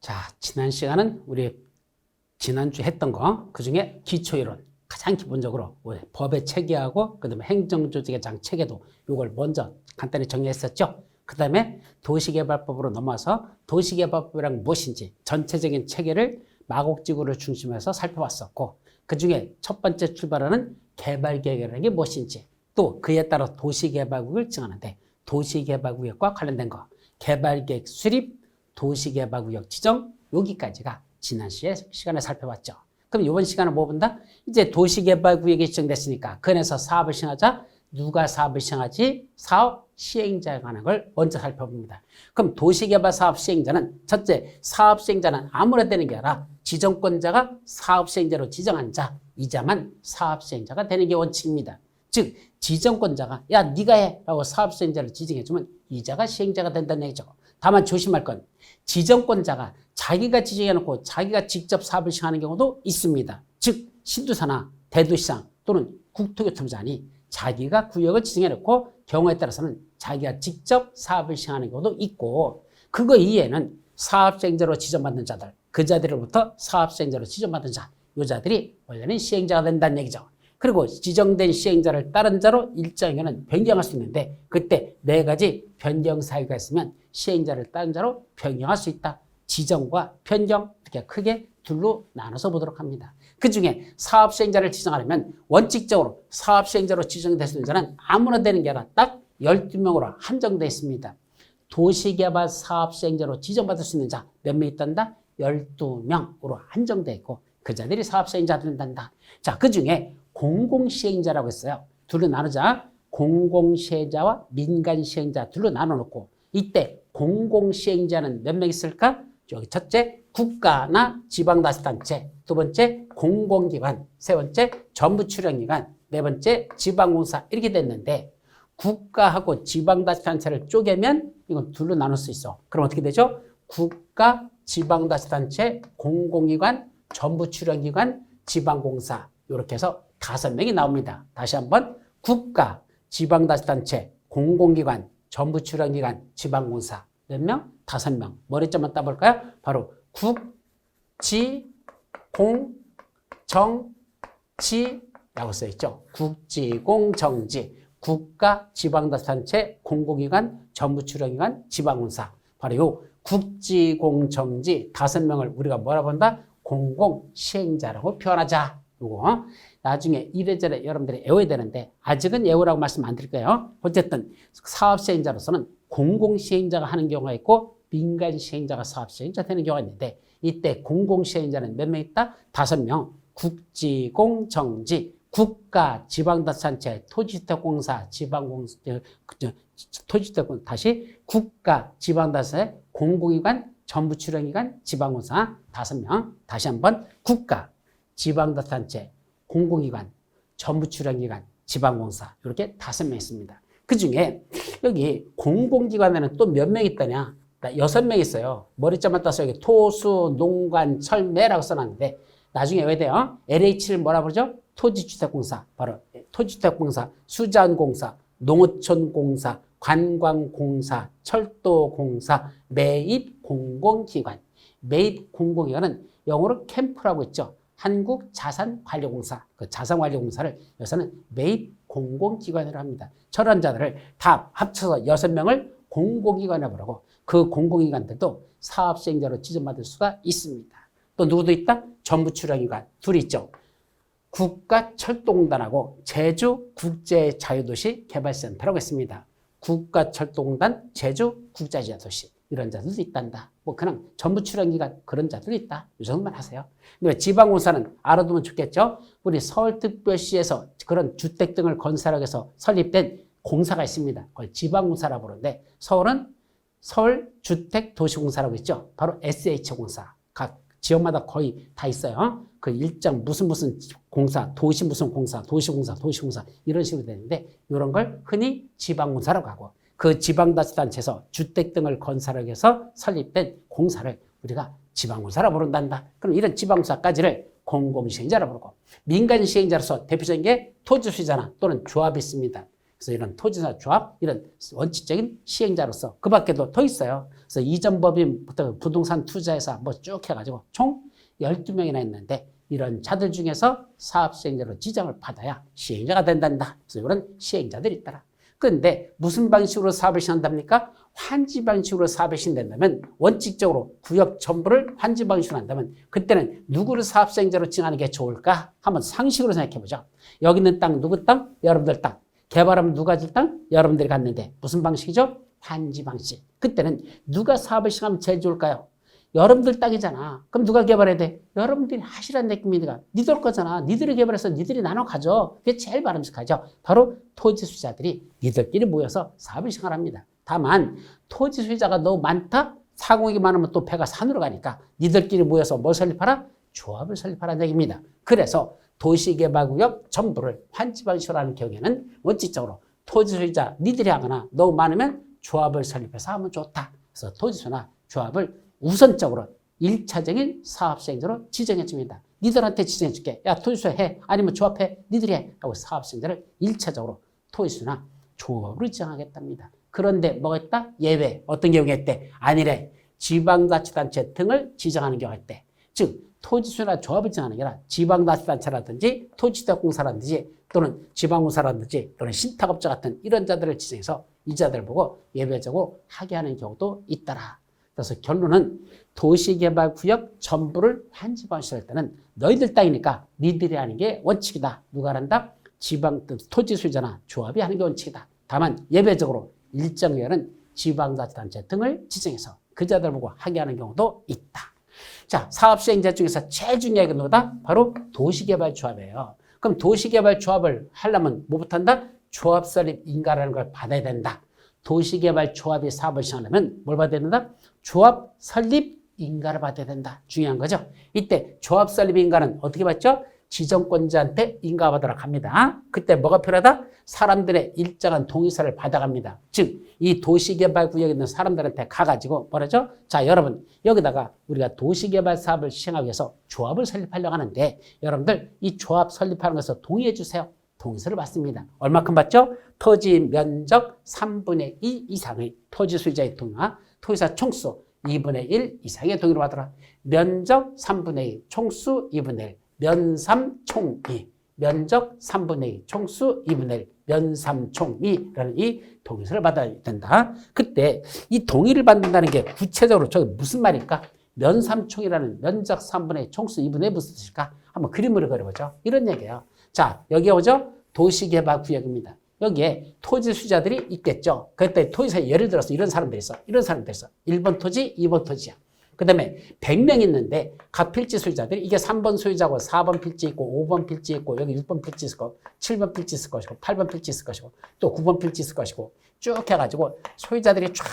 자, 지난 시간은 우리 지난주 했던 거, 그 중에 기초이론, 가장 기본적으로 법의 체계하고 그다음에 행정조직의 장 체계도 이걸 먼저 간단히 정리했었죠. 그 다음에 도시개발법으로 넘어와서 도시개발법이란 무엇인지 전체적인 체계를 마곡지구를 중심해서 살펴봤었고, 그 중에 첫 번째 출발하는 개발계획이라는 게 무엇인지, 또 그에 따라 도시개발구역을 정하는데 도시개발구역과 관련된 거, 개발계획 수립, 도시개발구역 지정, 여기까지가 지난 시간에 살펴봤죠. 그럼 이번 시간은 뭐 본다? 이제 도시개발구역이 지정됐으니까 그 안에서 사업을 시행하자. 누가 사업을 시행하지? 사업 시행자에 관한 걸 먼저 살펴봅니다. 그럼 도시개발 사업 시행자는 첫째, 사업 시행자는 아무나 되는 게 아니라 지정권자가 사업 시행자로 지정한 자, 이자만 사업 시행자가 되는 게 원칙입니다. 즉 지정권자가 야 네가 해 라고 사업 시행자를 지정해주면 이자가 시행자가 된다는 얘기죠. 다만 조심할 건 지정권자가 자기가 지정해놓고 자기가 직접 사업을 시행하는 경우도 있습니다. 즉 신도사나 대도시장 또는 국토교통부장이 자기가 구역을 지정해놓고 경우에 따라서는 자기가 직접 사업을 시행하는 경우도 있고, 그거 이외에는 사업시행자로 지정받는 자들, 그 자들로부터 사업시행자로 지정받은 자, 이 자들이 원래는 시행자가 된다는 얘기죠. 그리고 지정된 시행자를 다른 자로 일정의 경우는 변경할 수 있는데, 그때 네 가지 변경 사유가 있으면 시행자를 다른 자로 변경할 수 있다. 지정과 변경, 이렇게 크게 둘로 나눠서 보도록 합니다. 그 중에 사업 시행자를 지정하려면 원칙적으로 사업 시행자로 지정될 수 있는 자는 아무나 되는 게 아니라 딱 12명으로 한정되어 있습니다. 도시개발 사업 시행자로 지정받을 수 있는 자 몇 명 있단다? 12명으로 한정되어 있고 그 자들이 사업 시행자 된단다. 자, 그 중에 공공시행자라고 했어요. 둘로 나누자. 공공시행자와 민간시행자 둘로 나눠놓고, 이때 공공시행자는 몇 명 있을까? 여기 첫째, 국가나 지방자치단체, 두 번째, 공공기관, 세 번째, 정부출연기관, 네 번째, 지방공사, 이렇게 됐는데 국가하고 지방자치단체를 쪼개면 이건 둘로 나눌 수 있어. 그럼 어떻게 되죠? 국가, 지방자치단체, 공공기관, 정부출연기관, 지방공사, 이렇게 해서 5명이 나옵니다. 다시 한번 국가, 지방자치단체, 공공기관, 정부출연기관, 지방공사 몇 명? 5명. 머리점만 따볼까요? 바로 국, 지, 공, 정, 지라고 써있죠. 국지, 공, 정지. 국가, 지방자치단체, 공공기관, 정부출연기관, 지방공사. 바로 요 국지, 공, 정지 5명을 우리가 뭐라 본다? 공공시행자라고 표현하자. 요거 나중에 이래저래 여러분들이 외워야 되는데 아직은 외우라고 말씀 안 드릴게요. 어쨌든 사업시행자로서는 공공시행자가 하는 경우가 있고 민간시행자가 사업시행자 되는 경우가 있는데, 이때 공공시행자는 몇 명 있다? 5명. 국지공 정지, 국가, 지방자치단체, 토지주택공사, 지방공사, 토지주택공사, 다시 국가, 지방자치단체, 공공기관, 정부출연기관, 지방공사 5명. 다시 한번 국가, 지방자치단체, 공공기관, 정부출연기관, 지방공사 이렇게 5명 있습니다. 그 중에 여기 공공기관에는 또 몇 명 있다냐? 6명 있어요. 머리점만 따서 여기 토수, 농관, 철매라고 써놨는데 나중에 왜 돼요? LH를 뭐라 그러죠? 토지주택공사, 바로 토지주택공사, 수자원공사, 농어촌공사, 관광공사, 철도공사, 매입공공기관. 매입공공기관은 영어로 캠프라고 있죠. 한국자산관리공사, 그 자산관리공사를 여기서는 매입공공기관이라고 합니다. 저런 자들을 다 합쳐서 6명을 공공기관이라고 그러고, 그 공공기관들도 사업시행자로 지정받을 수가 있습니다. 또 누구도 있다? 정부출연기관 둘이 있죠. 국가철도공단하고 제주국제자유도시 개발센터라고 했습니다. 국가철도공단, 제주국제자유도시 이런 자들도 있단다. 뭐 그냥 정부출연기관 그런 자들도 있다. 이 정도만 하세요. 근데 지방공사는 알아두면 좋겠죠. 우리 서울특별시에서 그런 주택 등을 건설하기 위해서 설립된 공사가 있습니다. 그걸 지방공사라고 부르는데, 서울은 서울주택도시공사라고 있죠. 바로 SH공사. 각 지역마다 거의 다 있어요. 그 일정 무슨 공사, 도시 무슨 공사, 도시공사 이런 식으로 되는데, 이런 걸 흔히 지방공사라고 하고, 그 지방자치단체에서 주택 등을 건설하기 위해서 설립된 공사를 우리가 지방공사라고 부른단다. 그럼 이런 지방공사까지를 공공시행자라고 부르고, 민간시행자로서 대표적인 게 토지수자나 또는 조합이 있습니다. 그래서 이런 토지나 조합, 이런 원칙적인 시행자로서 그 밖에도 더 있어요. 그래서 이전 법인부터 부동산 투자회사 뭐 쭉 해가지고 총 12명이나 있는데 이런 자들 중에서 사업시행자로 지정을 받아야 시행자가 된단다. 그래서 이런 시행자들이 있더라. 그런데 무슨 방식으로 사업을 시행한답니까? 환지 방식으로 사업을 시행된다면 원칙적으로 구역 전부를 환지 방식으로 한다면 그때는 누구를 사업 시행자로 지정하는 게 좋을까? 한번 상식으로 생각해보죠. 여기 있는 땅 누구 땅? 여러분들 땅. 개발하면 누가 질 땅? 여러분들이 갔는데 무슨 방식이죠? 환지 방식. 그때는 누가 사업을 시행하면 제일 좋을까요? 여러분들 땅이잖아. 그럼 누가 개발해야 돼? 여러분들이 하시라는 느낌이니까. 니들 거잖아. 니들이 개발해서 니들이 나눠 가져. 그게 제일 바람직하죠. 바로 토지 소유자들이 니들끼리 모여서 사업을 시작합니다. 다만 토지 소유자가 너무 많다? 사공이 많으면 또 배가 산으로 가니까 니들끼리 모여서 뭘 설립하라? 조합을 설립하라는 얘기입니다. 그래서 도시개발구역 전부를 환지 방식으로 하는 경우에는 원칙적으로 토지 소유자 니들이 하거나 너무 많으면 조합을 설립해서 하면 좋다. 그래서 토지소나 조합을 우선적으로 1차적인 사업시행자로 지정해 줍니다. 니들한테 지정해 줄게. 야, 토지수 해. 아니면 조합해. 니들이 해. 하고 사업시행자를 1차적으로 토지수나 조합으로 지정하겠답니다. 그런데 뭐가 있다? 예외. 어떤 경우에 있대? 아니래. 지방자치단체 등을 지정하는 경우가 있대. 즉 토지수나 조합을 지정하는 게 아니라 지방자치단체라든지 토지대공사라든지 또는 지방공사라든지 또는 신탁업자 같은 이런 자들을 지정해서 이 자들을 보고 예외적으로 하게 하는 경우도 있더라. 그래서 결론은 도시개발구역 전부를 환지 방식으로 할 때는 너희들 땅이니까 니들이 하는 게 원칙이다. 누가 한다? 지방 토지 소유자나 조합이 하는 게 원칙이다. 다만 예외적으로 일정 경우에는 지방자치단체 등을 지정해서 그 자들 보고 하게 하는 경우도 있다. 자, 사업시행자 중에서 제일 중요한 건 뭐다? 바로 도시개발조합이에요. 그럼 도시개발조합을 하려면 뭐부터 한다? 조합 설립 인가라는 걸 받아야 된다. 도시개발조합이 사업을 시작하려면 뭘 받아야 된다? 조합 설립 인가를 받아야 된다. 중요한 거죠. 이때 조합 설립 인가는 어떻게 받죠? 지정권자한테 인가받으러 갑니다. 그때 뭐가 필요하다? 사람들의 일정한 동의서를 받아갑니다. 즉, 이 도시개발구역에 있는 사람들한테 가가지고 뭐라죠? 자, 여러분 여기다가 우리가 도시개발 사업을 시행하기 위해서 조합을 설립하려고 하는데 여러분들 이 조합 설립하는 것에서 동의해 주세요. 동의서를 받습니다. 얼마큼 받죠? 토지 면적 3분의 2 이상의 토지 소유자의 동의와 토지사 총수 2분의 1 이상의 동의를 받으라. 면적 3분의 2, 총수 2분의 1, 면삼 총 2. 면적 3분의 2, 총수 2분의 1, 면삼 총 2라는 이 동의서를 받아야 된다. 그때 이 동의를 받는다는 게 구체적으로 저게 무슨 말일까? 면삼총이라는 면적 3분의 2, 총수 2분의 1 무슨 뜻일까? 한번 그림으로 그려보죠. 이런 얘기예요. 자, 여기 오죠? 도시개발구역입니다. 여기에 토지 소유자들이 있겠죠. 그때 토지사에 예를 들어서 이런 사람들이 있어. 이런 사람들이 있어. 1번 토지, 2번 토지야. 그 다음에 100명 있는데 각 필지 소유자들이 이게 3번 소유자고 4번 필지 있고 5번 필지 있고 여기 6번 필지 있을 거고 7번 필지 있을 것이고 8번 필지 있을 것이고 또 9번 필지 있을 것이고 쭉 해가지고 소유자들이 쫙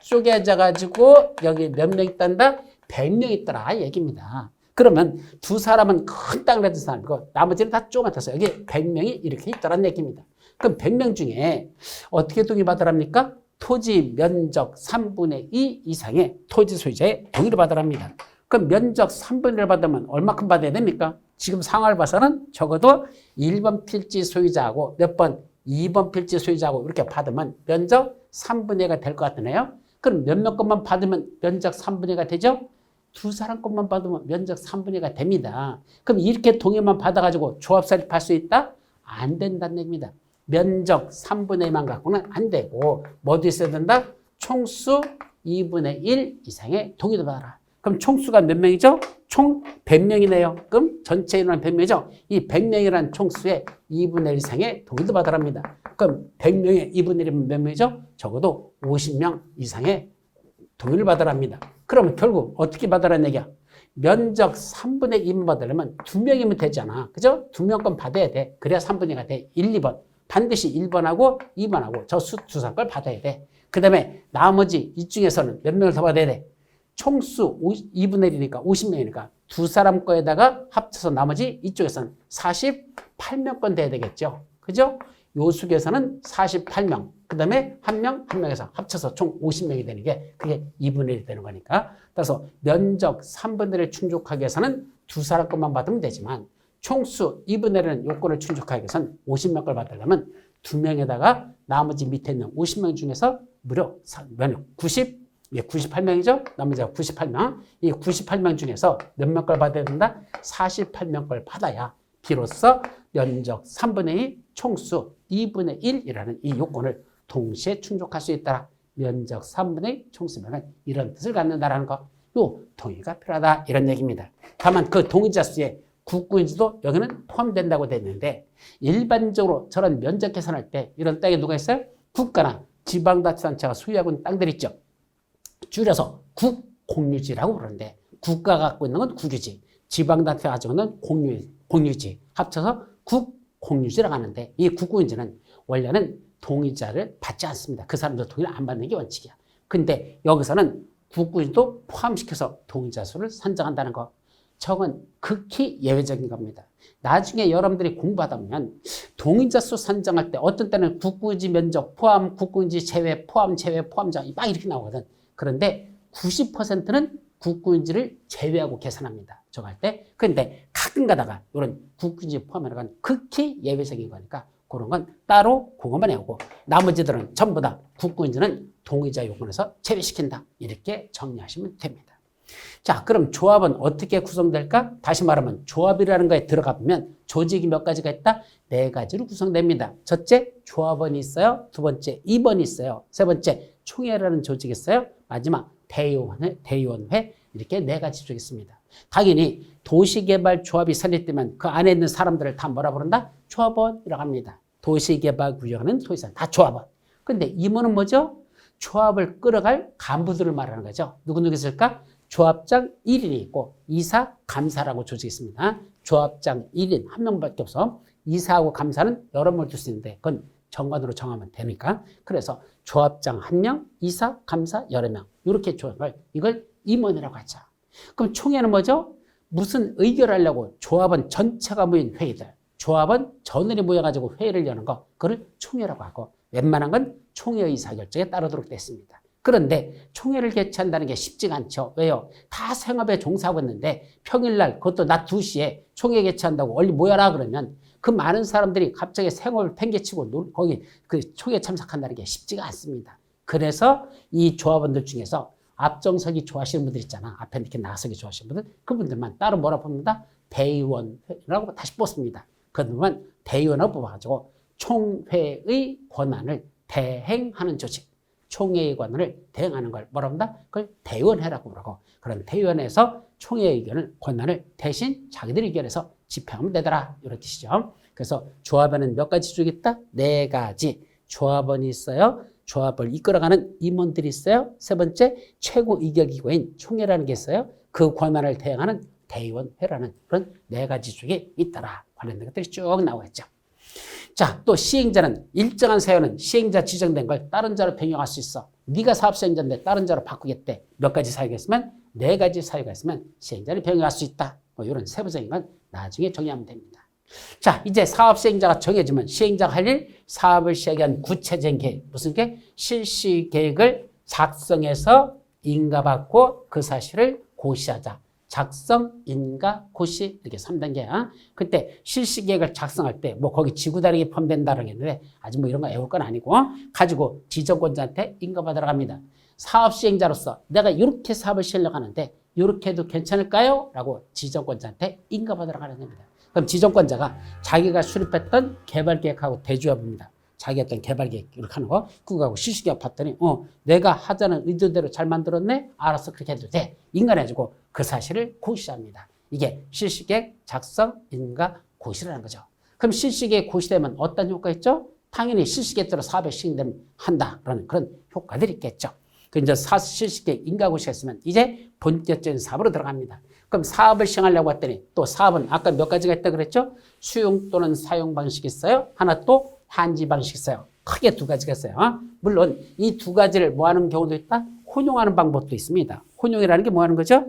쪼개져가지고 여기 몇 명 있단다? 100명 있더라 얘기입니다. 그러면 두 사람은 큰 땅을 가진 사람이고 나머지는 다 조그맣아서 여기 100명이 이렇게 있더란 얘기입니다. 그럼 100명 중에 어떻게 동의받으랍니까? 토지 면적 3분의 2 이상의 토지 소유자의 동의를 받으랍니다. 그럼 면적 3분의 1을 받으면 얼마큼 받아야 됩니까? 지금 상황을 봐서는 적어도 1번 필지 소유자하고 몇 번? 2번 필지 소유자하고 이렇게 받으면 면적 3분의 1가 될 것 같으네요. 그럼 몇 명 것만 받으면 면적 3분의 1가 되죠? 두 사람 것만 받으면 면적 3분의 1가 됩니다. 그럼 이렇게 동의만 받아가지고 조합 설립할 수 있다? 안 된다는 얘기입니다. 면적 3분의 1만 갖고는 안 되고 뭐도 있어야 된다? 총수 2분의 1 이상의 동의도 받아라. 그럼 총수가 몇 명이죠? 총 100명이네요. 그럼 전체 인원은 100명이죠? 이 100명이라는 총수의 2분의 1 이상의 동의도 받아랍니다. 그럼 100명의 2분의 1이면 몇 명이죠? 적어도 50명 이상의 동의를 받아랍니다. 그러면 결국 어떻게 받아라는 얘기야? 면적 3분의 2만 받으려면 2명이면 되잖아. 그죠? 2명 건 받아야 돼. 그래야 3분의 1가 돼. 1, 2번. 반드시 1번하고 2번하고 저 두 사람 걸 받아야 돼. 그 다음에 나머지 이 중에서는 몇 명을 더 받아야 돼? 총수 2분의 1이니까 50명이니까 두 사람 거에다가 합쳐서 나머지 이쪽에서는 48명 건 돼야 되겠죠. 그죠? 요 수에서는 48명. 그 다음에 한 명에서 합쳐서 총 50명이 되는 게 그게 2분의 1이 되는 거니까. 따라서 면적 3분의 1을 충족하기 위해서는 두 사람 것만 받으면 되지만 총수 2분의 1은 요건을 충족하기 위해서는 50명 걸 받으려면 2명에다가 나머지 밑에 있는 50명 중에서 무려 90 이게 98명이죠? 나머지가 98명. 이 98명 중에서 몇 명 걸 받아야 된다? 48명 걸 받아야 비로소 면적 3분의 2, 총수 2분의 1이라는 이 요건을 동시에 충족할 수 있다. 면적 3분의 2, 총수면은 이런 뜻을 갖는다라는 거. 요 동의가 필요하다 이런 얘기입니다. 다만 그 동의자 수에 국구인지도 여기는 포함된다고 됐는데 일반적으로 저런 면적 계산할 때 이런 땅에 누가 있어요? 국가나 지방자치단체가 소유하고 있는 땅들 있죠. 줄여서 국공유지라고 부르는데 국가가 갖고 있는 건 국유지, 지방자치가 가지고 있는 공유지 합쳐서 국공유지라고 하는데 이 국구인지는 원래는 동의자를 받지 않습니다. 그 사람들 동의를 안 받는 게 원칙이야. 근데 여기서는 국구인도 포함시켜서 동의자 수를 산정한다는 거. 저건 극히 예외적인 겁니다. 나중에 여러분들이 공부하다 보면 동의자 수 산정할 때 어떤 때는 국구인지 면적 포함, 국구인지 제외, 포함, 제외, 포함자 막 이렇게 나오거든. 그런데 90%는 국구인지를 제외하고 계산합니다. 저거 할 때. 그런데 가끔 가다가 이런 국구인지 포함하는 건 극히 예외적인 거니까 그런 건 따로 그것만 외우고 나머지들은 전부 다 국구인지는 동의자 요건에서 제외시킨다. 이렇게 정리하시면 됩니다. 자, 그럼 조합은 어떻게 구성될까? 다시 말하면 조합이라는 거에 들어가 보면 조직이 몇 가지가 있다? 4가지로 구성됩니다. 첫째, 조합원이 있어요. 두 번째, 임원이 있어요. 세 번째, 총회라는 조직이 있어요. 마지막, 대의원회 이렇게 4가지 조직이 있습니다. 당연히 도시개발조합이 설립되면 그 안에 있는 사람들을 다 뭐라 부른다? 조합원이라고 합니다. 도시개발구역은 도시사 다 조합원. 근데 임원은 뭐죠? 조합을 끌어갈 간부들을 말하는 거죠. 누구 있을까? 조합장 1인이 있고 이사, 감사라고 조직이 있습니다. 조합장 1인 한 명밖에 없어. 이사하고 감사는 여러 명을 둘 수 있는데 그건 정관으로 정하면 되니까. 그래서 조합장 1명, 이사, 감사 여러 명 이렇게 조합을 이걸 임원이라고 하죠. 그럼 총회는 뭐죠? 무슨 의결하려고 조합원 전체가 모인 회의들, 조합원 전원이 모여가지고 회의를 여는 거 그걸 총회라고 하고 웬만한 건 총회 의사결정에 따르도록 됐습니다. 그런데 총회를 개최한다는 게 쉽지가 않죠. 왜요? 다 생업에 종사하고 있는데 평일날 그것도 낮 2시에 총회 개최한다고 얼리 모여라 그러면 그 많은 사람들이 갑자기 생업을 팽개치고 거기 그 총회 참석한다는 게 쉽지가 않습니다. 그래서 이 조합원들 중에서 앞정서기 좋아하시는 분들 있잖아. 앞에 이렇게 나서기 좋아하시는 분들 그분들만 따로 뭐라 부릅니다? 대의원이라고 다시 뽑습니다. 그분만 대의원을 뽑아가지고 총회의 권한을 대행하는 조직. 총회의 권한을 대행하는 걸 뭐라고 한다? 그걸 대의원회라고 부르고 그런 대의원회에서 총회의 의견을 권한을 대신 자기들이 의견해서 집행하면 되더라 이런 뜻이죠. 그래서 조합원은 몇 가지 조직이 있다? 4가지. 조합원이 있어요. 조합을 이끌어가는 임원들이 있어요. 세 번째 최고 의결기구인 총회라는 게 있어요. 그 권한을 대행하는 대의원회라는 그런 4가지 조직이 있더라. 관련된 것들이 쭉 나와 있죠. 자, 또 시행자는 일정한 사유는 시행자 지정된 걸 다른 자로 변경할 수 있어. 네가 사업 시행자인데 다른 자로 바꾸겠대. 몇 가지 사유가 있으면 4가지 사유가 있으면 시행자를 변경할 수 있다. 뭐 이런 세부적인 건 나중에 정의하면 됩니다. 자, 이제 사업 시행자가 정해지면 시행자가 할 일, 사업을 시행한 구체적인 계획. 무슨 계획? 실시 계획을 작성해서 인가받고 그 사실을 고시하자. 작성, 인가, 고시 이렇게 3단계야. 그때 실시계획을 작성할 때 뭐 거기 지구다리기 포함된다라고 했는데 아직 뭐 이런 거 외울 건 아니고 가지고 지정권자한테 인가받으러 갑니다. 사업 시행자로서 내가 이렇게 사업을 시행하려고 하는데 이렇게 해도 괜찮을까요? 라고 지정권자한테 인가받으러 가는 겁니다. 그럼 지정권자가 자기가 수립했던 개발계획하고 대조해봅니다. 자기 어떤 개발계획 이렇게 하는 거 그거하고 실시계획 봤더니 내가 하자는 의도대로 잘 만들었네? 알았어 그렇게 해도 돼. 인가해주고 그 사실을 고시합니다. 이게 실시계획 작성, 인가, 고시라는 거죠. 그럼 실시계획 고시되면 어떤 효과 있죠? 당연히 실시계획대로 사업에 시행되면 한다. 그런 효과들이 있겠죠. 그 이제 실시계획, 인가, 고시가 있으면 이제 본격적인 사업으로 들어갑니다. 그럼 사업을 시행하려고 했더니 또 사업은 아까 몇 가지가 있다 그랬죠? 수용 또는 사용 방식이 있어요. 하나 또 한지 방식이 있어요. 크게 2가지가 있어요. 물론 이 2가지를 뭐 하는 경우도 있다? 혼용하는 방법도 있습니다. 혼용이라는 게 뭐 하는 거죠?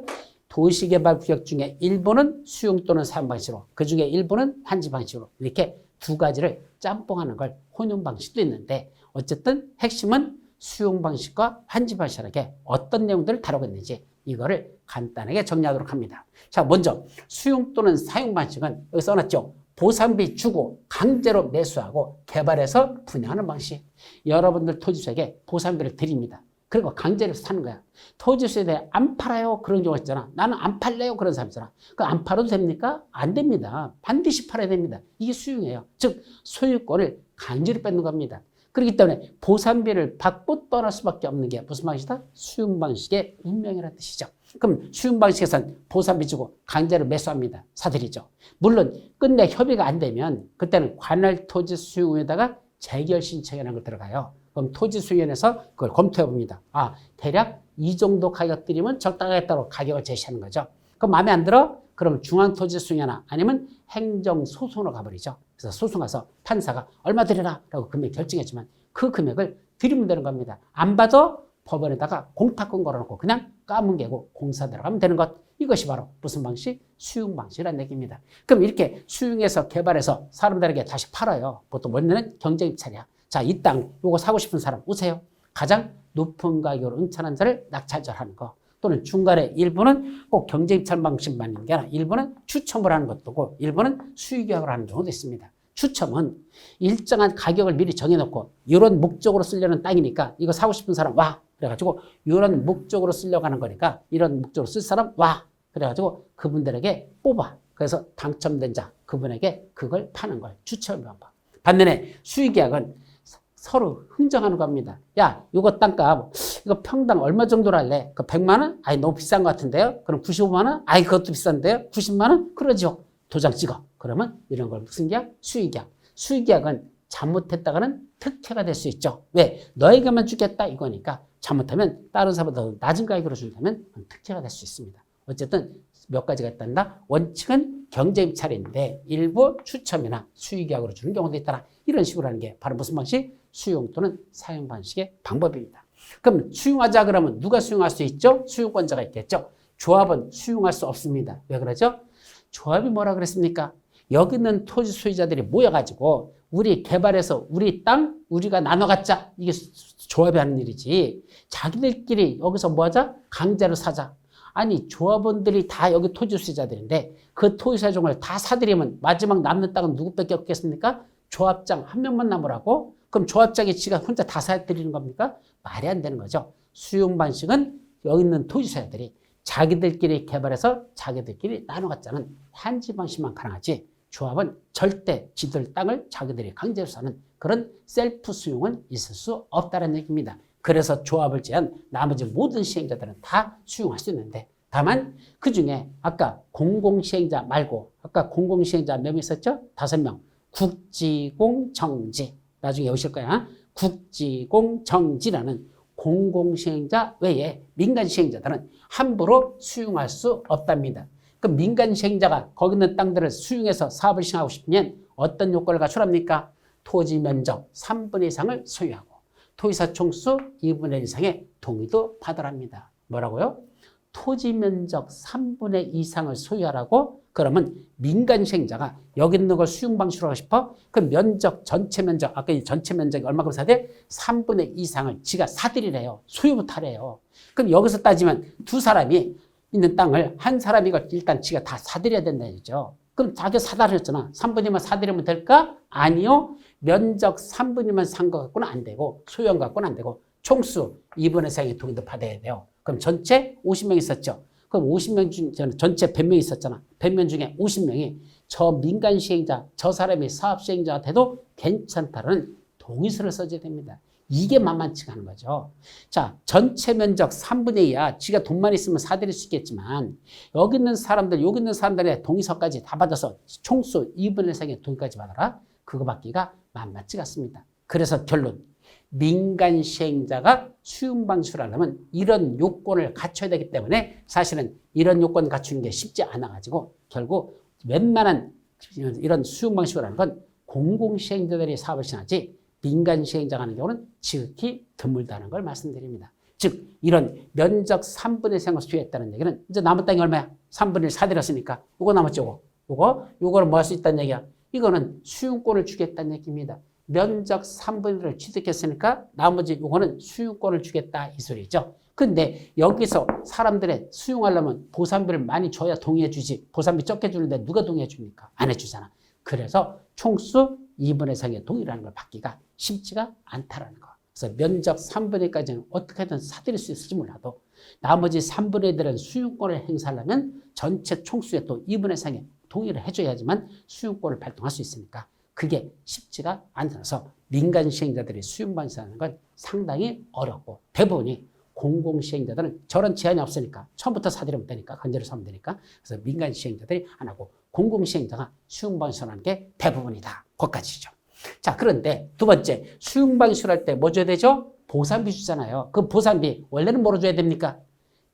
도시개발구역 중에 일부는 수용 또는 사용 방식으로 그 중에 일부는 한지 방식으로 이렇게 2가지를 짬뽕하는 걸 혼용 방식도 있는데 어쨌든 핵심은 수용 방식과 한지 방식에게 어떤 내용들을 다루고 있는지 이거를 간단하게 정리하도록 합니다. 자, 먼저 수용 또는 사용 방식은 여기 써놨죠. 보상비 주고 강제로 매수하고 개발해서 분양하는 방식. 여러분들 토지주에게 보상비를 드립니다. 그리고 강제로 사는 거야. 토지 수요에 안 팔아요. 그런 경우가 있잖아. 나는 안 팔래요. 그런 사람 있잖아. 그 안 팔아도 됩니까? 안 됩니다. 반드시 팔아야 됩니다. 이게 수용이에요. 즉 소유권을 강제로 뺏는 겁니다. 그렇기 때문에 보상비를 받고 떠날 수밖에 없는 게 무슨 방식이다? 수용 방식의 운명이라는 뜻이죠. 그럼 수용 방식에서는 보상비 주고 강제로 매수합니다. 사들이죠. 물론 끝내 협의가 안 되면 그때는 관할 토지 수용에다가 재결 신청이라는 걸 들어가요. 그럼 토지수용에서 그걸 검토해 봅니다. 아, 대략 이 정도 가격들이면 적당하겠다고 가격을 제시하는 거죠. 그럼 마음에 안 들어? 그럼 중앙토지수용이나 아니면 행정소송으로 가버리죠. 그래서 소송 가서 판사가 얼마 드려라 라고 금액 결정했지만 그 금액을 드리면 되는 겁니다. 안 받아 법원에다가 공탁권 걸어놓고 그냥 까문 개고 공사 들어가면 되는 것. 이것이 바로 무슨 방식? 수용 방식이라는 얘기입니다. 그럼 이렇게 수용해서 개발해서 사람들에게 다시 팔아요. 보통 원래는 경쟁입찰이야. 자, 이 땅 요거 사고 싶은 사람 오세요. 가장 높은 가격으로 응찰한 자를 낙찰절하는 거. 또는 중간에 일부는 꼭 경쟁입찰 방식만 있는 게 아니라 일부는 추첨을 하는 것도고 일부는 수의계약을 하는 경우도 있습니다. 추첨은 일정한 가격을 미리 정해놓고 이런 목적으로 쓰려는 땅이니까 이거 사고 싶은 사람 와. 그래가지고 이런 목적으로 쓰려고 하는 거니까 이런 목적으로 쓸 사람 와. 그래가지고 그분들에게 뽑아. 그래서 당첨된 자 그분에게 그걸 파는 걸 추첨을 방법. 반면에 수의계약은 서로 흥정하는 겁니다. 야, 이거 땅값, 이거 평당 얼마 정도로 할래? 그 100만 원? 아이, 너무 비싼 것 같은데요? 그럼 95만 원? 아이, 그것도 비싼데요? 90만 원? 그러죠. 도장 찍어. 그러면 이런 걸 무슨 계약? 수의계약. 수의계약은 잘못했다가는 특혜가 될 수 있죠. 왜? 너에게만 주겠다 이거니까 잘못하면 다른 사람보다 더 낮은 가격으로 준다면 특혜가 될 수 있습니다. 어쨌든 몇 가지가 있단다. 원칙은 경쟁입찰인데 일부 추첨이나 수의계약으로 주는 경우도 있다. 이런 식으로 하는 게 바로 무슨 방식? 수용 또는 사용 방식의 방법입니다. 그럼 수용하자 그러면 누가 수용할 수 있죠? 수용권자가 있겠죠. 조합은 수용할 수 없습니다. 왜 그러죠? 조합이 뭐라 그랬습니까? 여기 있는 토지 소유자들이 모여가지고 우리 개발해서 우리 땅 우리가 나눠 갖자. 이게 조합이 하는 일이지. 자기들끼리 여기서 뭐 하자? 강제로 사자. 아니 조합원들이 다 여기 토지 소유자들인데 그 토지 소유자를 다 사들이면 마지막 남는 땅은 누구밖에 없겠습니까? 조합장 한 명만 남으라고? 그럼 조합장이 지가 혼자 다 사드리는 겁니까? 말이 안 되는 거죠. 수용 방식은 여기 있는 토지 소유자들이 자기들끼리 개발해서 자기들끼리 나눠 갖자는 한지 방식만 가능하지 조합은 절대 지들 땅을 자기들이 강제로 사는 그런 셀프 수용은 있을 수 없다는 얘기입니다. 그래서 조합을 제한 나머지 모든 시행자들은 다 수용할 수 있는데 다만 그중에 아까 공공시행자 말고 아까 공공시행자 몇 명 있었죠? 5명. 국지공정지. 나중에 오실 거야. 국지공정지라는 공공시행자 외에 민간시행자들은 함부로 수용할 수 없답니다. 그럼 민간시행자가 거기 있는 땅들을 수용해서 사업을 시행하고 싶으면 어떤 요건을 갖추랍니까? 토지 면적 3분의 2상을 소유하고 토지사 총수 2분의 1 이상의 동의도 받으랍니다. 뭐라고요? 토지 면적 3분의 2 이상을 소유하라고? 그러면 민간시행자가 여기 있는 걸 수용 방식으로 하고 싶어? 그 면적, 전체 면적, 아까 이 전체 면적이 얼마큼 사야 돼? 3분의 2 이상을 지가 사들이래요. 소유부터 하래요. 그럼 여기서 따지면 두 사람이 있는 땅을 한 사람이 일단 지가 다 사들여야 된다는 얘기죠. 그럼 자기가 사달했잖아. 3분의 2만 사들이면 될까? 아니요. 면적 3분의 2만 산 거 갖고는 안 되고 소유한 거 갖고는 안 되고 총수 2분의 3의 동의도 받아야 돼요. 그럼 전체 50명 있었죠. 그럼 50명 중 전체 100명 있었잖아. 100명 중에 50명이 저 민간 시행자, 저 사람이 사업 시행자가 돼도 괜찮다는 동의서를 써줘야 됩니다. 이게 만만치가 않은 거죠. 자, 전체 면적 3분의 2야. 지가 돈만 있으면 사들일 수 있겠지만 여기 있는 사람들, 여기 있는 사람들의 동의서까지 다 받아서 총수 2분의 3의 동의까지 받아라. 그거 받기가 만만치가 않습니다. 그래서 결론. 민간 시행자가 수용 방식을 하려면 이런 요건을 갖춰야 되기 때문에 사실은 이런 요건 갖추는 게 쉽지 않아가지고 결국 웬만한 이런 수용 방식을 하는 건 공공시행자들이 사업을 시행하지 민간 시행자가 하는 경우는 지극히 드물다는 걸 말씀드립니다. 즉 이런 면적 3분의 3을 수용했다는 얘기는 이제 남은 땅이 얼마야? 3분의 1 사들였으니까 요거 남았죠. 요거를 뭐 할 수 있다는 얘기야? 이거는 수용권을 주겠다는 얘기입니다. 면적 3분의 1을 취득했으니까 나머지 요거는 수용권을 주겠다 이 소리죠. 근데 여기서 사람들의 수용하려면 보상비를 많이 줘야 동의해 주지. 보상비 적게 주는데 누가 동의해 줍니까? 안 해주잖아. 그래서 총수 2분의 3의 동의라는 걸 받기가 쉽지가 않다라는 거. 그래서 면적 3분의 1까지는 어떻게든 사들일 수 있을지 몰라도 나머지 3분의 1은 수용권을 행사하려면 전체 총수의 또 2분의 3의 동의를 해줘야지만 수용권을 발동할 수 있으니까 그게 쉽지가 않아서 민간 시행자들이 수용방식하는 건 상당히 어렵고 대부분이 공공시행자들은 저런 제한이 없으니까 처음부터 사들이면 되니까 건재를 사면 되니까 그래서 민간 시행자들이 안 하고 공공시행자가 수용방식하는 게 대부분이다. 거기까지죠. 자, 그런데 두 번째 수용방식을 할 때 뭐 줘야 되죠? 보상비 주잖아요. 그 보상비 원래는 뭐로 줘야 됩니까?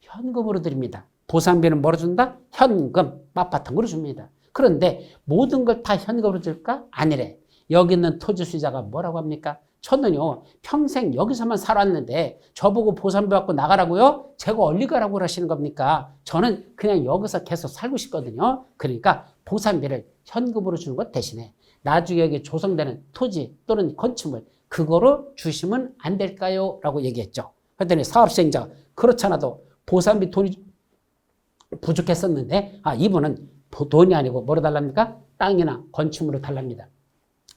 현금으로 드립니다. 보상비는 뭐로 준다? 현금, 맞바탕으로 줍니다. 그런데 모든 걸 다 현금으로 줄까? 아니래. 여기 있는 토지 수요자가 뭐라고 합니까? 저는요 평생 여기서만 살았는데 저보고 보상비 받고 나가라고요? 제가 어디 가라고 그러시는 겁니까? 저는 그냥 여기서 계속 살고 싶거든요. 그러니까 보상비를 현금으로 주는 것 대신에 나중에 여기 조성되는 토지 또는 건축물 그거로 주시면 안 될까요? 라고 얘기했죠. 그랬더니 사업시행자가 그렇잖아도 보상비 돈이 부족했었는데 이분은 돈이 아니고 뭐로 달랍니까? 땅이나 건축물로 달랍니다.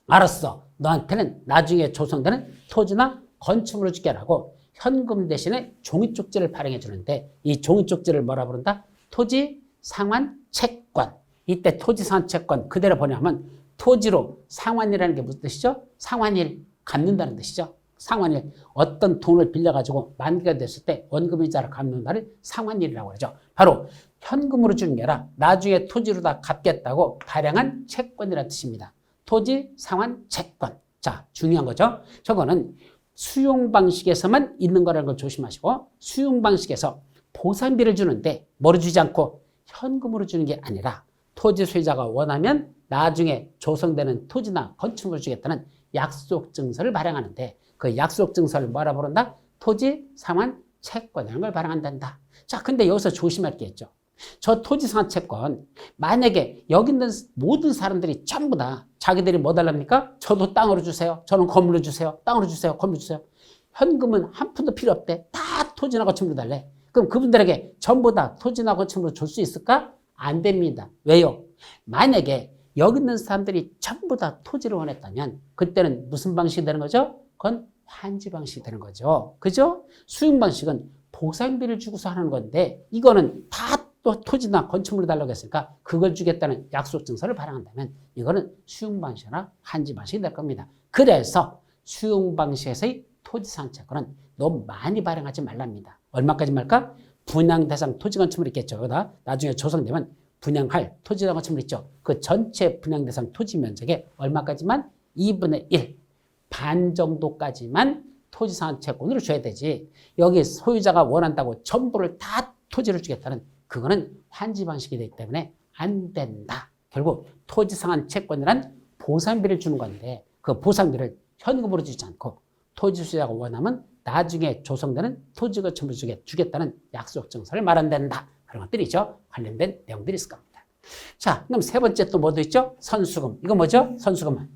알았어. 너한테는 나중에 조성되는 토지나 건축물을 주게라고 현금 대신에 종이 쪽지를 발행해 주는데 이 종이 쪽지를 뭐라 부른다? 토지 상환 채권. 이때 토지 상환 채권 그대로 번역하면 토지로 상환이라는 게 무슨 뜻이죠? 상환일 갚는다는 뜻이죠. 상환일 어떤 돈을 빌려가지고 만기가 됐을 때 원금이자를 갚는 날을 상환일이라고 하죠. 바로 현금으로 주는 게 아니라 나중에 토지로 다 갚겠다고 발행한 채권이라는 뜻입니다. 토지 상환 채권. 자, 중요한 거죠. 저거는 수용 방식에서만 있는 거라는 걸 조심하시고 수용 방식에서 보상비를 주는데 뭐로 주지 않고 현금으로 주는 게 아니라 토지 소유자가 원하면 나중에 조성되는 토지나 건축물을 주겠다는 약속 증서를 발행하는데 그 약속 증서를 뭐라 부른다? 토지 상환 채권이라는 걸 발행한단다. 자, 근데 여기서 조심할 게 있죠. 저 토지 상환 채권 만약에 여기 있는 모든 사람들이 전부 다 자기들이 뭐 달랍니까? 저도 땅으로 주세요. 저는 건물로 주세요. 땅으로 주세요. 건물로 주세요. 현금은 한 푼도 필요 없대. 다 토지나 건축물로 달래. 그럼 그분들에게 전부 다 토지나 건축물로 줄 수 있을까? 안 됩니다. 왜요? 만약에 여기 있는 사람들이 전부 다 토지를 원했다면 그때는 무슨 방식이 되는 거죠? 그건 환지 방식이 되는 거죠. 그죠? 수용 방식은 보상비를 주고서 하는 건데 이거는 다 또 토지나 건축물을 달라고 했으니까 그걸 주겠다는 약속 증서를 발행한다면 이거는 수용 방식이나 환지 방식이 될 겁니다. 그래서 수용 방식에서의 토지 상환 채권은 너무 많이 발행하지 말랍니다. 얼마까지 말까? 분양 대상 토지 건축물 있겠죠. 여기다 나중에 조성되면 분양할 토지나 건축물 있죠. 그 전체 분양 대상 토지 면적의 얼마까지만? 2분의 1. 반 정도까지만 토지 상환 채권으로 줘야 되지. 여기 소유자가 원한다고 전부를 다 토지를 주겠다는 그거는 환지 방식이 되기 때문에 안 된다. 결국 토지 상환 채권이란 보상비를 주는 건데 그 보상비를 현금으로 주지 않고 토지 소유자가 원하면 나중에 조성되는 토지 건축물을 주겠다는 약속 증서를 말한다. 그런 것들이죠. 관련된 내용들이 있을 겁니다. 자, 그럼 세 번째 또 뭐도 있죠? 선수금. 이거 뭐죠? 선수금.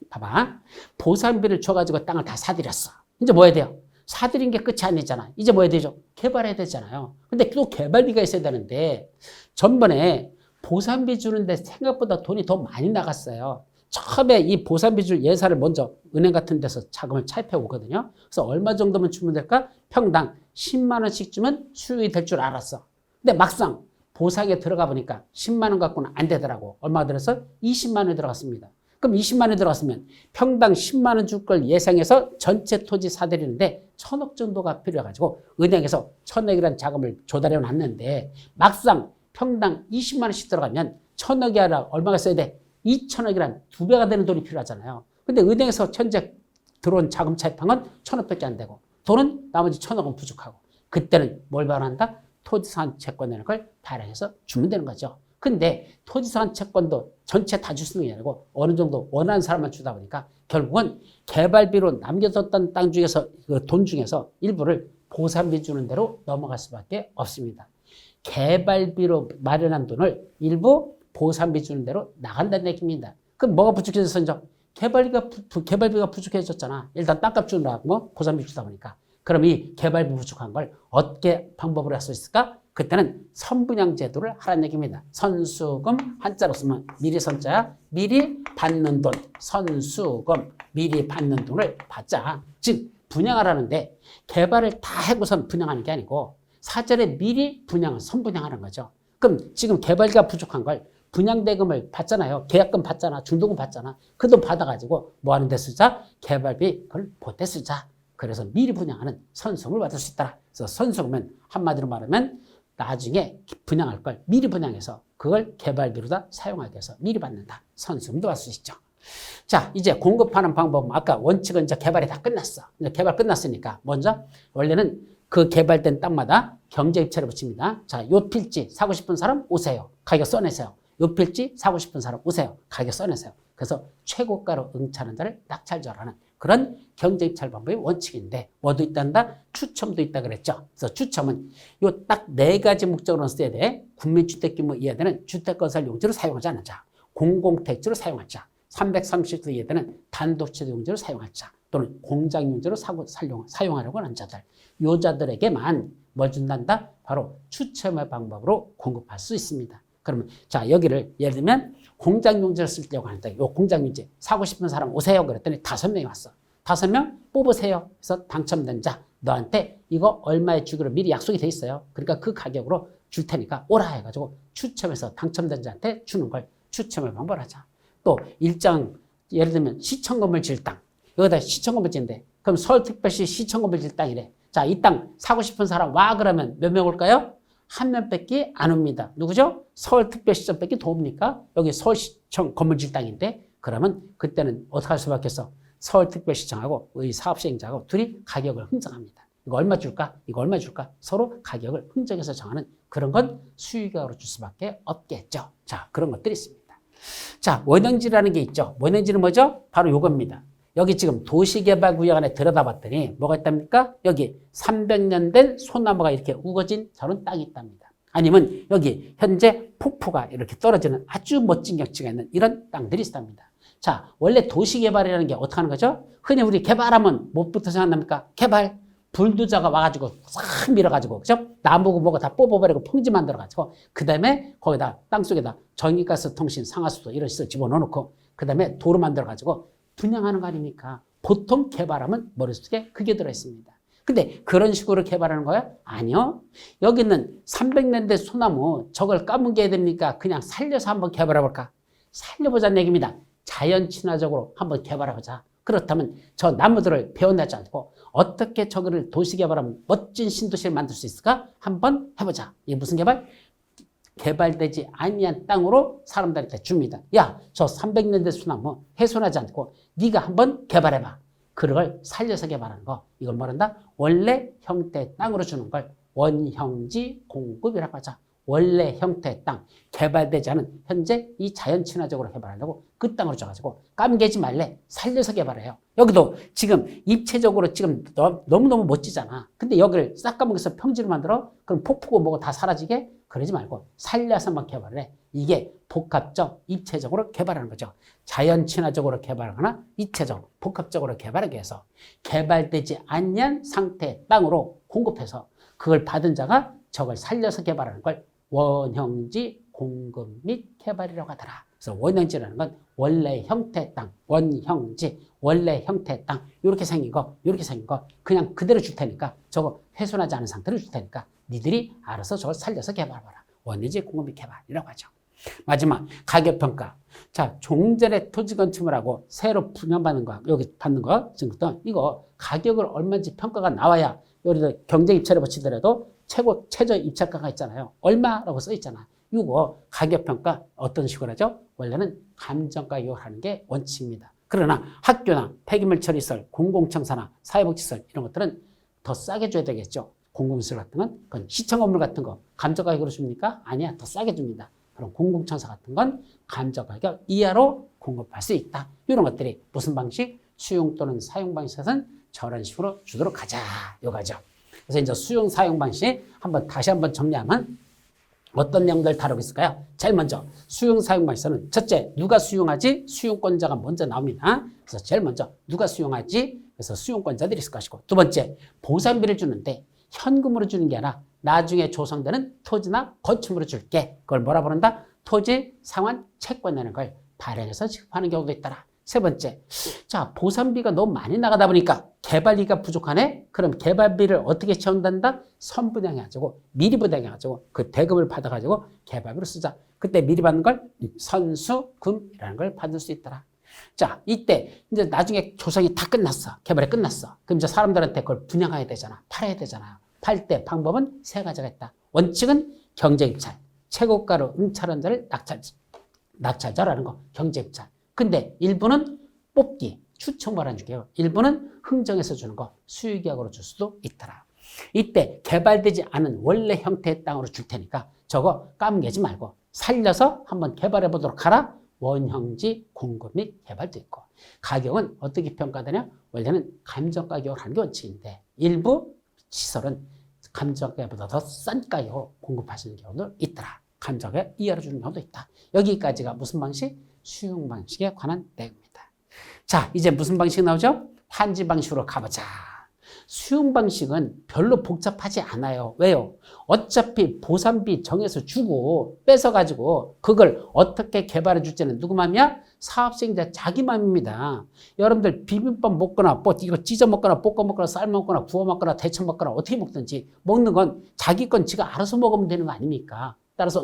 봐봐. 보상비를 줘가지고 땅을 다 사들였어. 이제 뭐 해야 돼요? 사들인 게 끝이 아니잖아. 이제 뭐 해야 되죠? 개발해야 되잖아요. 근데 또 개발비가 있어야 되는데 전번에 보상비 주는데 생각보다 돈이 더 많이 나갔어요. 처음에 이 보상비 줄 예산을 먼저 은행 같은 데서 자금을 차입해 오거든요. 그래서 얼마 정도면 주면 될까? 평당 10만 원씩 주면 수익이 될 줄 알았어. 근데 막상 보상에 들어가 보니까 10만 원 갖고는 안 되더라고. 얼마가 들어서? 20만 원이 들어갔습니다. 그럼 20만 원이 들어갔으면 평당 10만 원 줄 걸 예상해서 전체 토지 사들이는데 1,000억 정도가 필요해가지고 은행에서 1,000억이라는 자금을 조달해 놨는데 막상 평당 20만 원씩 들어가면 1,000억이 아니라 얼마가 써야 돼? 2,000억이란 2배가 되는 돈이 필요하잖아요. 근데 은행에서 현재 들어온 자금 차입한 건 1,000억밖에 안 되고 돈은 나머지 1,000억은 부족하고 그때는 뭘 발행한다? 토지상환 채권이라는 걸 발행해서 주면 되는 거죠. 근데 토지상환 채권도 전체 다 줄 수 있는 게 아니고 어느 정도 원하는 사람만 주다 보니까 결국은 개발비로 남겨뒀던 땅 중에서 그 돈 중에서 일부를 보상비 주는 대로 넘어갈 수밖에 없습니다. 개발비로 마련한 돈을 일부 보상비 주는 대로 나간다는 얘기입니다. 그럼 뭐가 부족해졌어? 이제 개발비가 부족해졌잖아. 일단 땅값 주느라고 보상비 주다 보니까. 그럼 이 개발비 부족한 걸 어떻게 방법으로 할 수 있을까? 그때는 선분양 제도를 하라는 얘기입니다. 선수금 한자로 쓰면 미리 선자야. 미리 받는 돈. 선수금. 미리 받는 돈을 받자. 즉 분양하라는데 개발을 다 해고선 분양하는 게 아니고 사전에 미리 분양을 선분양하는 거죠. 그럼 지금 개발비가 부족한 걸 분양대금을 받잖아요. 계약금 받잖아. 중도금 받잖아. 그 돈 받아가지고 뭐 하는 데 쓰자? 개발비 그걸 보태 쓰자. 그래서 미리 분양하는 선수금을 받을 수 있다. 그래서 선수금은 한마디로 말하면 나중에 분양할 걸 미리 분양해서 그걸 개발비로다 사용하게 해서 미리 받는다. 선수금도 받을 수 있죠. 자, 이제 공급하는 방법은 아까 원칙은 이제 개발이 다 끝났어. 이제 개발 끝났으니까 먼저 원래는 그 개발된 땅마다 경제입찰을 붙입니다. 자, 요 필지 사고 싶은 사람 오세요. 가격 써내세요. 요 필지 사고 싶은 사람 오세요. 가격 써내세요. 그래서 최고가로 응찰하는 자를 낙찰자라는 그런 경제입찰 방법이 원칙인데 뭐도 있단다? 추첨도 있다 그랬죠. 그래서 추첨은 요 딱 네 가지 목적으로 써야 돼. 국민주택규모 이하되는 주택건설 용지로 사용하지 않는 자, 공공택지로 사용할 자, 330도 이하되는 단독채도 용지로 사용할 자, 또는 공장 용지로 사용하려고 하는 자들, 요 자들에게만 뭘 준단다? 바로 추첨의 방법으로 공급할 수 있습니다. 그러면 자 여기를 예를 들면 공장 용지를 쓰려고 하는데 요 공장 용지 사고 싶은 사람 오세요 그랬더니 5명이 왔어. 5명 뽑으세요. 그래서 당첨된 자 너한테 이거 얼마에 주기로 미리 약속이 돼 있어요. 그러니까 그 가격으로 줄 테니까 오라 해가지고 추첨해서 당첨된 자한테 주는 걸 추첨을 방법을 하자. 또 일정 예를 들면 시청 건물 질 땅 여기다 시청 건물 짓는데 그럼 서울특별시 시청 건물 질 땅이래. 자, 이 땅 사고 싶은 사람 와 그러면 몇 명 올까요? 한 명밖에 안 옵니다. 누구죠? 서울특별시청밖에 더 옵니까? 여기 서울시청 건물질 땅인데 그러면 그때는 어떻게 할 수밖에 없어? 서울특별시청하고 의 사업시행자하고 둘이 가격을 흥정합니다. 이거 얼마 줄까? 이거 얼마 줄까? 서로 가격을 흥정해서 정하는 그런 건 수익額으로 줄 수밖에 없겠죠. 자, 그런 것들이 있습니다. 자, 원형지라는 게 있죠. 원형지는 뭐죠? 바로 요겁니다. 여기 지금 도시개발구역 안에 들여다봤더니 뭐가 있답니까? 여기 300년 된 소나무가 이렇게 우거진 저런 땅이 있답니다. 아니면 여기 현재 폭포가 이렇게 떨어지는 아주 멋진 경치가 있는 이런 땅들이 있답니다. 자, 원래 도시개발이라는 게 어떻게 하는 거죠? 흔히 우리 개발하면 뭐부터 생각납니까? 개발. 불도저가 와가지고 싹 밀어가지고 그죠? 나무고 뭐고 다 뽑아버리고 평지 만들어가지고 그 다음에 거기다 땅속에다 전기가스 통신 상하수도 이런 시설 집어넣어놓고 그 다음에 도로 만들어가지고 분양하는 거 아닙니까? 보통 개발하면 머릿속에 그게 들어있습니다. 근데 그런 식으로 개발하는 거야? 아니요. 여기는 300년 된 소나무 저걸 까먹게 해야 됩니까? 그냥 살려서 한번 개발해볼까? 살려보자는 얘기입니다. 자연 친화적으로 한번 개발해보자. 그렇다면 저 나무들을 베어내지 않고 어떻게 저거를 도시개발하면 멋진 신도시를 만들 수 있을까? 한번 해보자. 이게 무슨 개발? 개발되지 아니한 땅으로 사람들한테 줍니다. 야, 저 300년 된 소나무 훼손하지 않고 네가 한번 개발해봐. 그걸 살려서 개발하는 거. 이걸 뭐란다? 원래 형태의 땅으로 주는 걸 원형지 공급이라고 하자. 원래 형태의 땅, 개발되지 않은 현재 이 자연 친화적으로 개발하려고 그 땅으로 줘가지고 까매지 말래. 살려서 개발해요. 여기도 지금 입체적으로 지금 너무너무 멋지잖아. 근데 여기를 싹 까먹어서 평지를 만들어? 그럼 폭포고 뭐고 다 사라지게? 그러지 말고 살려서 한번 개발을 해. 이게 복합적, 입체적으로 개발하는 거죠. 자연 친화적으로 개발하거나 입체적, 복합적으로 개발하게 해서 개발되지 않는 상태의 땅으로 공급해서 그걸 받은 자가 저걸 살려서 개발하는 걸 원형지 공급 및 개발이라고 하더라. 그래서 원형지라는 건 원래 형태의 땅, 원형지, 원래 형태의 땅, 이렇게 생긴 거, 이렇게 생긴 거 그냥 그대로 줄 테니까 저거 훼손하지 않은 상태로 줄 테니까 니들이 알아서 저걸 살려서 개발해봐라. 원형지 공급 및 개발이라고 하죠. 마지막 가격평가. 자, 종전에 토지 건축을 하고 새로 분양받는 거, 여기 받는 거, 지금부터 이거 가격을 얼마인지 평가가 나와야 여기서 경제 입찰을 붙이더라도 최저 입찰가가 있잖아요. 얼마라고 써 있잖아. 이거 가격평가 어떤 식으로 하죠? 원래는 감정가격을 하는 게 원칙입니다. 그러나 학교나 폐기물 처리시설, 공공청사나 사회복지시설 이런 것들은 더 싸게 줘야 되겠죠. 공공시설 같은 건 그건 시청 건물 같은 거 감정가격으로 줍니까? 아니야. 더 싸게 줍니다. 그럼 공공청사 같은 건 감정가격 이하로 공급할 수 있다. 이런 것들이 무슨 방식? 수용 또는 사용 방식에서는 저런 식으로 주도록 하자. 요거죠. 그래서 이제 수용 사용 방식 다시 한번 정리하면 어떤 내용들 다루고 있을까요? 제일 먼저 수용 사용 방식에서는 첫째 누가 수용하지? 수용권자가 먼저 나옵니다. 그래서 제일 먼저 누가 수용하지? 그래서 수용권자들이 있을 것이고 두 번째 보상비를 주는데 현금으로 주는 게 아니라 나중에 조성되는 토지나 건축물로 줄게. 그걸 뭐라 부른다? 토지 상환 채권 내는 걸 발행해서 지급하는 경우도 있더라. 세 번째, 자, 보상비가 너무 많이 나가다 보니까 개발비가 부족하네? 그럼 개발비를 어떻게 채운단다? 선분양해가지고, 미리 분양해가지고, 그 대금을 받아가지고 개발비로 쓰자. 그때 미리 받는 걸 선수금이라는 걸 받을 수 있더라. 자, 이때 이제 나중에 조성이 다 끝났어. 개발이 끝났어. 그럼 이제 사람들한테 그걸 분양해야 되잖아. 팔아야 되잖아. 팔 때 방법은 세 가지가 있다. 원칙은 경제입찰. 최고가로 응찰한 자를 낙찰자라는 거. 경제입찰. 근데 일부는 뽑기, 추첨을 안 줄게요. 일부는 흥정해서 주는 거, 수유계약으로 줄 수도 있더라. 이때 개발되지 않은 원래 형태의 땅으로 줄 테니까 저거 까먹지 말고 살려서 한번 개발해 보도록 하라. 원형지 공급 및 개발도 있고, 가격은 어떻게 평가되냐? 원래는 감정가격을 하는 게 원칙인데 일부 시설은 감정가격보다 더 싼 가격으로 공급하시는 경우도 있더라. 감정가격 이하로 주는 경우도 있다. 여기까지가 무슨 방식? 수용 방식에 관한 내용입니다. 자, 이제 무슨 방식 나오죠? 환지 방식으로 가보자. 수용 방식은 별로 복잡하지 않아요. 왜요? 어차피 보상비 정해서 주고 뺏어가지고 그걸 어떻게 개발해 줄지는 누구 맘이야? 사업시행자 자기 맘입니다. 여러분들 비빔밥 먹거나 뭐 이거 찢어 먹거나 볶아 먹거나 삶아 먹거나 구워 먹거나 데쳐 먹거나 어떻게 먹든지 먹는 건 자기 건 지가 알아서 먹으면 되는 거 아닙니까? 따라서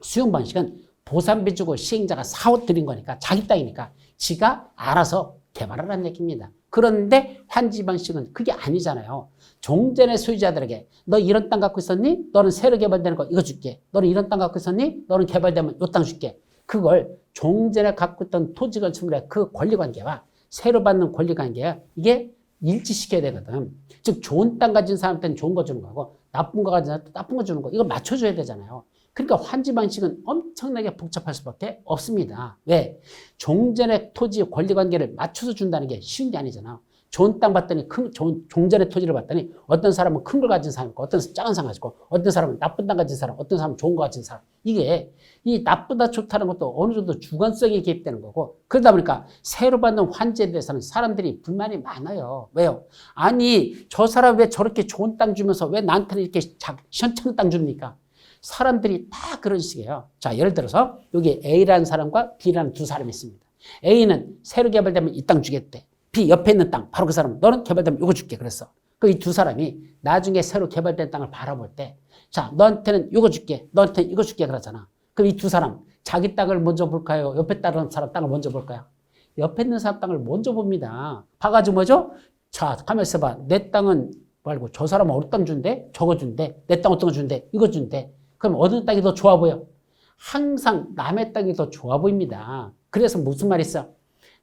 수용 방식은 보상비 주고 시행자가 사업 들인 거니까 자기 땅이니까 지가 알아서 개발하라는 얘기입니다. 그런데 환지 방식은 그게 아니잖아요. 종전의 소유자들에게 너 이런 땅 갖고 있었니? 너는 새로 개발되는 거 이거 줄게. 너는 이런 땅 갖고 있었니? 너는 개발되면 요 땅 줄게. 그걸 종전에 갖고 있던 토지 건축물의 그 권리관계와 새로 받는 권리관계가 이게 일치시켜야 되거든. 즉 좋은 땅 가진 사람한테는 좋은 거 주는 거고 나쁜 거 가진 사람한테 나쁜 거 주는 거 이거 맞춰줘야 되잖아요. 그러니까 환지 방식은 엄청나게 복잡할 수밖에 없습니다. 왜? 종전의 토지 권리관계를 맞춰서 준다는 게 쉬운 게 아니잖아. 좋은 땅 봤더니 종전의 토지를 봤더니 어떤 사람은 큰 걸 가진 사람 있고 어떤 사람은 작은 사람 가지고 어떤 사람은 나쁜 땅 가진 사람 어떤 사람은 좋은 거 가진 사람 이게 이 나쁘다 좋다는 것도 어느 정도 주관성이 개입되는 거고 그러다 보니까 새로 받는 환지에 대해서는 사람들이 불만이 많아요. 왜요? 아니 저 사람 왜 저렇게 좋은 땅 주면서 왜 나한테는 이렇게 시원찮은 땅 줍니까? 사람들이 다 그런 식이에요. 자, 예를 들어서 여기 A라는 사람과 B라는 두 사람이 있습니다. A는 새로 개발되면 이 땅 주겠대. B 옆에 있는 땅, 바로 그 사람은 너는 개발되면 이거 줄게 그랬어. 그 이 두 사람이 나중에 새로 개발된 땅을 바라볼 때 자, 너한테는 이거 줄게, 너한테는 이거 줄게 그러잖아. 그럼 이 두 사람 자기 땅을 먼저 볼까요? 옆에 다른 사람 땅을 먼저 볼까요? 옆에 있는 사람 땅을 먼저 봅니다. 봐가지고 뭐죠? 자, 가만 있어봐. 내 땅은 말고 저 사람은 어떤 땅 준대? 저거 준대. 내 땅 어떤 거 준대? 이거 준대. 그럼 어느 땅이 더 좋아 보여? 항상 남의 땅이 더 좋아 보입니다. 그래서 무슨 말 있어?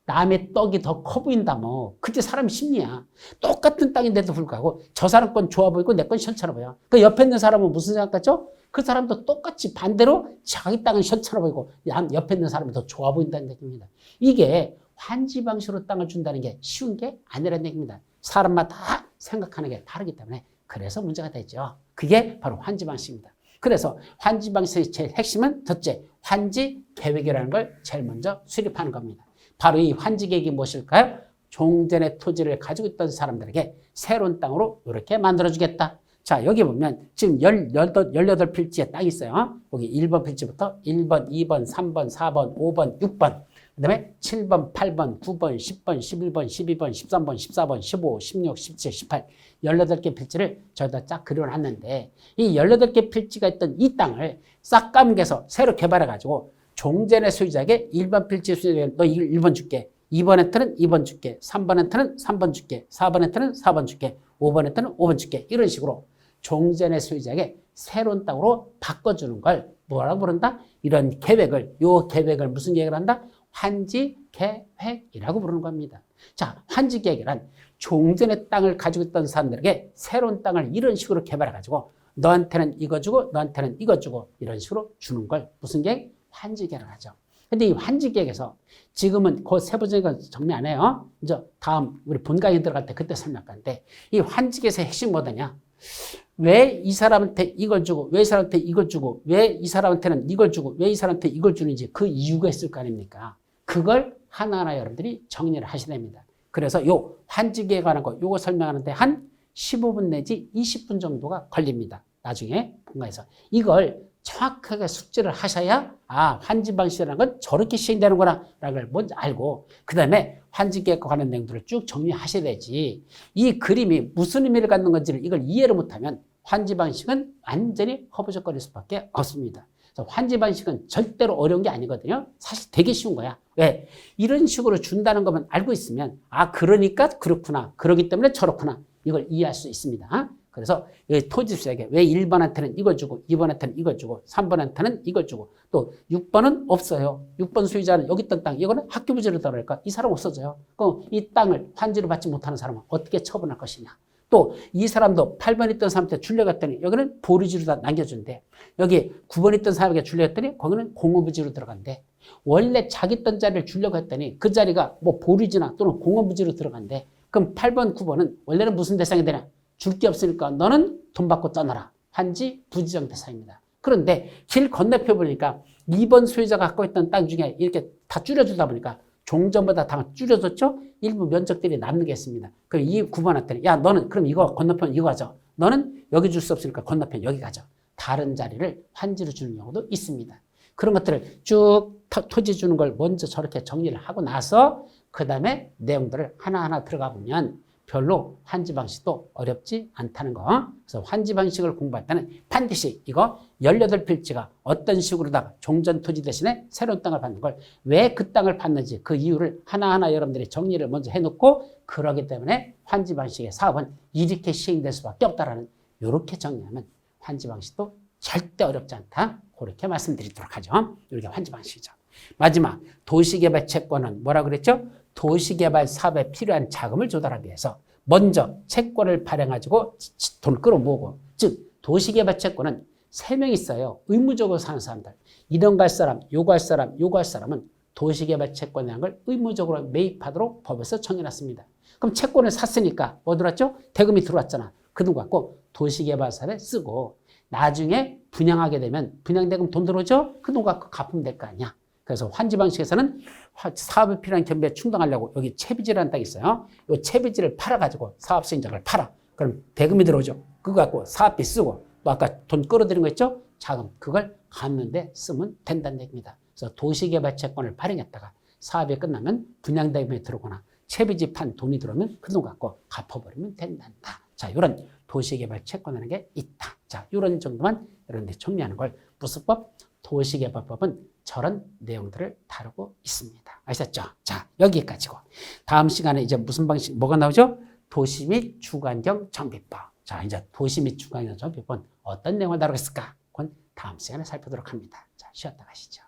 남의 떡이 더 커 보인다 뭐. 그게 사람 심리야. 똑같은 땅인데도 불구하고 저 사람 건 좋아 보이고 내 건 시원찮아 보여. 그 옆에 있는 사람은 무슨 생각 같죠? 그 사람도 똑같이 반대로 자기 땅은 시원찮아 보이고 옆에 있는 사람이 더 좋아 보인다는 얘기입니다. 이게 환지 방식으로 땅을 준다는 게 쉬운 게 아니라는 얘기입니다. 사람마다 생각하는 게 다르기 때문에 그래서 문제가 되죠. 그게 바로 환지 방식입니다. 그래서 환지 방식의 제일 핵심은 첫째, 환지 계획이라는 걸 제일 먼저 수립하는 겁니다. 바로 이 환지 계획이 무엇일까요? 종전의 토지를 가지고 있던 사람들에게 새로운 땅으로 이렇게 만들어주겠다. 자, 여기 보면 지금 18필지의 땅이 있어요. 여기 1번 필지부터 1번, 2번, 3번, 4번, 5번, 6번, 그 다음에 7번, 8번, 9번, 10번, 11번, 12번, 13번, 14번, 15, 16, 17, 18, 18개 필지를 저기다 쫙 그려놨는데 이 18개 필지가 있던 이 땅을 싹 까먹여서 새로 개발해가지고 종전의 소유자에게 1번 필지 소유자에게 너 1번 줄게. 2번 엔터는 2번 줄게. 3번 엔터는 3번 줄게. 4번 엔터는 4번 줄게. 5번 엔터는 5번 줄게. 이런 식으로 종전의 소유자에게 새로운 땅으로 바꿔주는 걸 뭐라고 부른다? 이런 계획을, 요 계획을 무슨 계획을 한다? 환지 계획이라고 부르는 겁니다. 자, 환지 계획이란 종전의 땅을 가지고 있던 사람들에게 새로운 땅을 이런 식으로 개발해가지고 너한테는 이거 주고 너한테는 이거 주고 이런 식으로 주는 걸 무슨 계획? 환지 계획을 하죠. 근데 이 환지 계획에서 지금은 그 세부적인 건 정리 안 해요. 이제 다음 우리 본강에 들어갈 때 그때 설명할 건데 이 환지 계획의 핵심이 뭐냐? 왜 이 사람한테 이걸 주고 왜 이 사람한테 이걸 주고 왜 이 사람한테는 이걸 주고 왜 이 사람한테 이걸 주는지 그 이유가 있을 거 아닙니까? 그걸 하나하나 여러분들이 정리를 하셔야 됩니다. 그래서 요 환지 계획에 관한 거 요거 설명하는데 한 15분 내지 20분 정도가 걸립니다. 나중에 본강에서 이걸 정확하게 숙지를 하셔야 환지 방식이라는 건 저렇게 시행되는구나 라는 걸 먼저 알고 그 다음에 환지 계획과 관련 내용들을 쭉 정리하셔야 되지. 이 그림이 무슨 의미를 갖는 건지를 이걸 이해를 못하면 환지 방식은 완전히 허브적거릴 수밖에 없습니다. 그래서 환지 방식은 절대로 어려운 게 아니거든요. 사실 되게 쉬운 거야. 왜? 이런 식으로 준다는 것만 알고 있으면 그러니까 그렇구나. 그러기 때문에 저렇구나. 이걸 이해할 수 있습니다. 그래서 토지수에게 왜 1번한테는 이걸 주고 2번한테는 이걸 주고 3번한테는 이걸 주고 또 6번은 없어요. 6번 소유자는 여기 있던 땅 이거는 학교 부지로 들어갈까? 이 사람 없어져요. 그럼 이 땅을 환지로 받지 못하는 사람은 어떻게 처분할 것이냐. 또 이 사람도 8번 있던 사람한테 줄려갔더니 여기는 보류지로 다 남겨준대. 여기 9번 있던 사람에게 줄려갔더니 거기는 공업부지로 들어간대. 원래 자기 있던 자리를 주려고 했더니 그 자리가 뭐 보류지나 또는 공업부지로 들어간대. 그럼 8번, 9번은 원래는 무슨 대상이 되냐? 줄 게 없으니까 너는 돈 받고 떠나라. 환지 부지정 대상입니다. 그런데 길 건너편 보니까 2번 소유자가 갖고 있던 땅 중에 이렇게 다 줄여주다 보니까 종전보다 다 줄여줬죠? 일부 면적들이 남는 게 있습니다. 그럼 이 9번한테는 야 너는 그럼 이거 건너편 이거 가져. 너는 여기 줄 수 없으니까 건너편 여기 가져. 다른 자리를 환지로 주는 경우도 있습니다. 그런 것들을 쭉 토지 주는 걸 먼저 저렇게 정리를 하고 나서 그 다음에 내용들을 하나하나 들어가 보면 별로 환지 방식도 어렵지 않다는 거. 그래서 환지 방식을 공부할 때는 반드시 이거 18필지가 어떤 식으로다가 종전 토지 대신에 새로운 땅을 받는 걸 왜 그 땅을 받는지 그 이유를 하나하나 여러분들이 정리를 먼저 해놓고 그러기 때문에 환지 방식의 사업은 이렇게 시행될 수밖에 없다라는 이렇게 정리하면 환지 방식도 절대 어렵지 않다. 그렇게 말씀드리도록 하죠. 이게 환지 방식이죠. 마지막 도시개발 채권은 뭐라 그랬죠? 도시개발 사업에 필요한 자금을 조달하기 위해서 먼저 채권을 발행가지고 돈을 끌어모으고 즉 도시개발 채권은 3명 있어요. 의무적으로 사는 사람들. 이런 갈 사람, 요거 할 사람, 요거 할 사람은 도시개발 채권이라는 걸 의무적으로 매입하도록 법에서 정해놨습니다. 그럼 채권을 샀으니까 뭐 들어왔죠? 대금이 들어왔잖아. 그 돈 갖고 도시개발 사업에 쓰고 나중에 분양하게 되면 분양대금 돈 들어오죠? 그 돈 갖고 갚으면 될 거 아니야. 그래서 환지 방식에서는 사업에 필요한 경비에 충당하려고 여기 채비지라는 땅이 있어요. 이 채비지를 팔아가지고 사업 수익자를 팔아. 그럼 대금이 들어오죠. 그거 갖고 사업비 쓰고 또 아까 돈 끌어들인 거 있죠? 자금 그걸 갚는데 쓰면 된다는 얘기입니다. 그래서 도시개발 채권을 발행했다가 사업이 끝나면 분양대금이 들어오거나 채비지 판 돈이 들어오면 그 돈 갖고 갚아버리면 된단다. 자, 이런 도시개발 채권이라는 게 있다. 자, 이런 정도만 여러분들이 정리하는 걸 부수법, 도시개발법은 저런 내용들을 다루고 있습니다. 아셨죠? 자, 여기까지고. 다음 시간에 이제 무슨 방식, 뭐가 나오죠? 도시 및 주거환경 정비법. 자, 이제 도시 및 주거환경 정비법은 어떤 내용을 다루겠을까? 그건 다음 시간에 살펴보도록 합니다. 자, 쉬었다 가시죠.